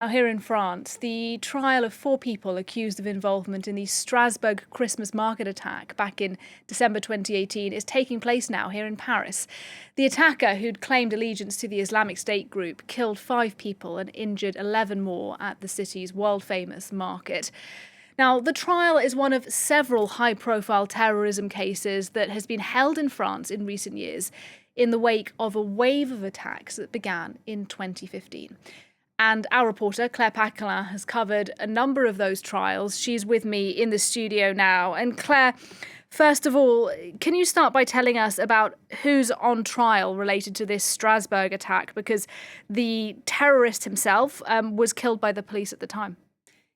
Now, here in France, the trial of 4 people accused of involvement in the Strasbourg Christmas market attack back in December 2018 is taking place now here in Paris. The attacker, who'd claimed allegiance to the Islamic State group, killed 5 people and injured 11 more at the city's world-famous market. Now, the trial is one of several high-profile terrorism cases that has been held in France in recent years in the wake of a wave of attacks that began in 2015. And our reporter, Claire Paccalin, has covered a number of those trials. She's with me in the studio now. And Claire, first of all, can you start by telling us about who's on trial related to this Strasbourg attack? Because the terrorist himself was killed by the police at the time.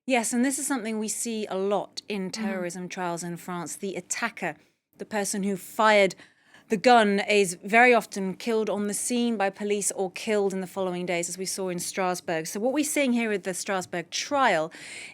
Yes, and this is something we see a lot in terrorism trials in France. The attacker, the person who fired the gun, is very often killed on the scene by police or killed in the following days, as we saw in Strasbourg. So what we're seeing here with the Strasbourg trial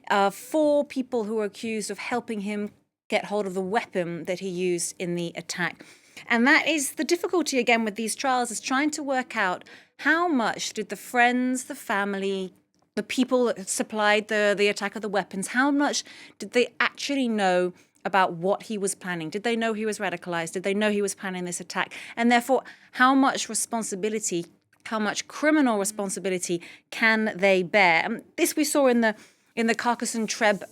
are 4 people who are accused of helping him get hold of the weapon that he used in the attack. And that is the difficulty, again, with these trials, is trying to work out how much did the friends, the family, the people that supplied the attacker the weapons, how much did they actually know about what he was planning? Did they know he was radicalized? Did they know he was planning this attack? And therefore, how much responsibility, how much criminal responsibility can they bear? And this we saw in the Carcassonne-Trèbes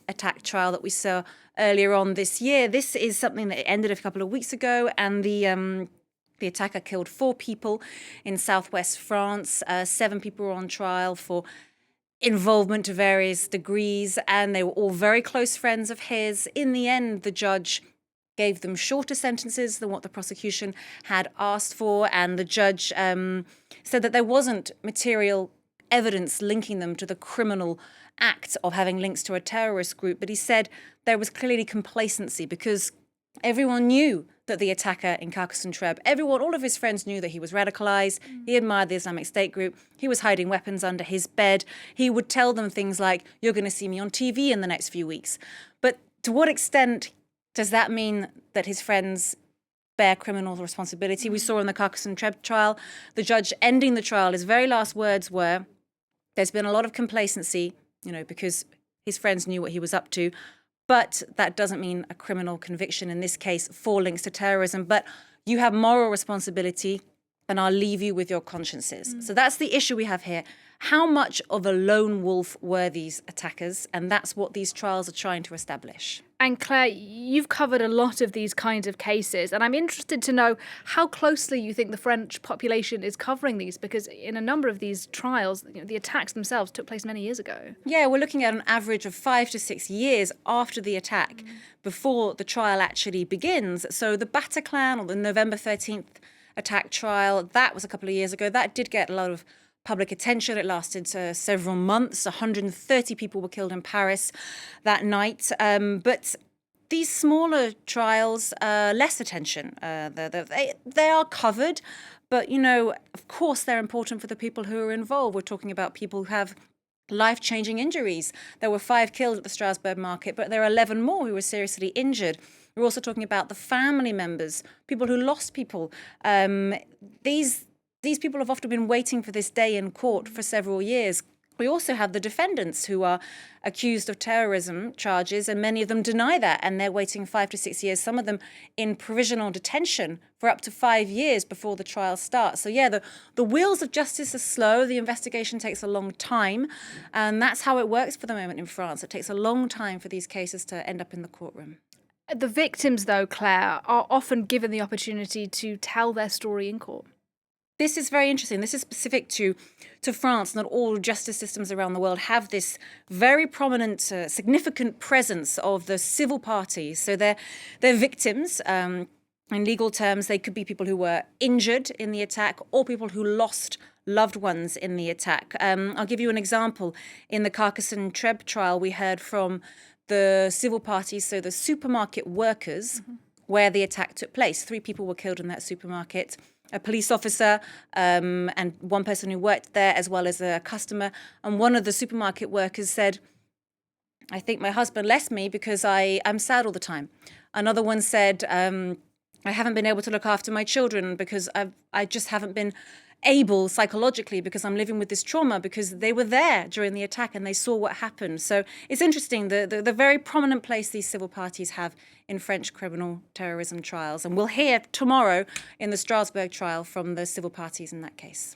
attack trial that we saw earlier on this year. This is something that ended a couple of weeks ago, and the attacker killed 4 people in southwest France. 7 people were on trial for involvement to various degrees, and they were all very close friends of his. In the end, the judge gave them shorter sentences than what the prosecution had asked for, and the judge said that there wasn't material evidence linking them to the criminal act of having links to a terrorist group, but he said there was clearly complacency because everyone knew that the attacker in Carcassonne-Trèbes, all of his friends knew that he was radicalized. He admired the Islamic State group. He was hiding weapons under his bed. He would tell them things like, "You're going to see me on TV in the next few weeks." But to what extent does that mean that his friends bear criminal responsibility? We saw in the Carcassonne-Trèbes trial, the judge ending the trial, his very last words were, "There's been a lot of complacency, because his friends knew what he was up to. But that doesn't mean a criminal conviction in this case for links to terrorism. But you have moral responsibility, and I'll leave you with your consciences." So that's the issue we have here. How much of a lone wolf were these attackers? And that's what these trials are trying to establish. And Claire, you've covered a lot of these kinds of cases, and I'm interested to know how closely you think the French population is covering these, because in a number of these trials, the attacks themselves took place many years ago. Yeah, we're looking at an average of 5 to 6 years after the attack before the trial actually begins. So the Bataclan, or the November 13th attack trial, that was a couple of years ago. That did get a lot of public attention. It lasted several months. 130 people were killed in Paris that night. But these smaller trials, less attention. They are covered, but, of course, they're important for the people who are involved. We're talking about people who have life-changing injuries. There were 5 killed at the Strasbourg market, but there are 11 more who were seriously injured. We're also talking about the family members, people who lost people. These people have often been waiting for this day in court for several years. We also have the defendants who are accused of terrorism charges, and many of them deny that, and they're waiting 5 to 6 years, some of them in provisional detention for up to 5 years before the trial starts. So yeah, the wheels of justice are slow, the investigation takes a long time, and that's how it works for the moment in France. It takes a long time for these cases to end up in the courtroom. The victims, though, Claire, are often given the opportunity to tell their story in court. This is very interesting. This is specific to France. Not all justice systems around the world have this very prominent, significant presence of the civil parties. So they're victims. In legal terms, they could be people who were injured in the attack or people who lost loved ones in the attack. I'll give you an example. In the Carcassonne-Trèbes trial, we heard from the civil parties, so the supermarket workers, where the attack took place. 3 people were killed in that supermarket. A police officer and one person who worked there, as well as a customer. And one of the supermarket workers said, "I think my husband left me because I'm sad all the time." Another one said, "I haven't been able to look after my children because I just haven't been able psychologically because I'm living with this trauma because they were there during the attack and they saw what happened. So it's interesting, the very prominent place these civil parties have in French criminal terrorism trials. And we'll hear tomorrow in the Strasbourg trial from the civil parties in that case.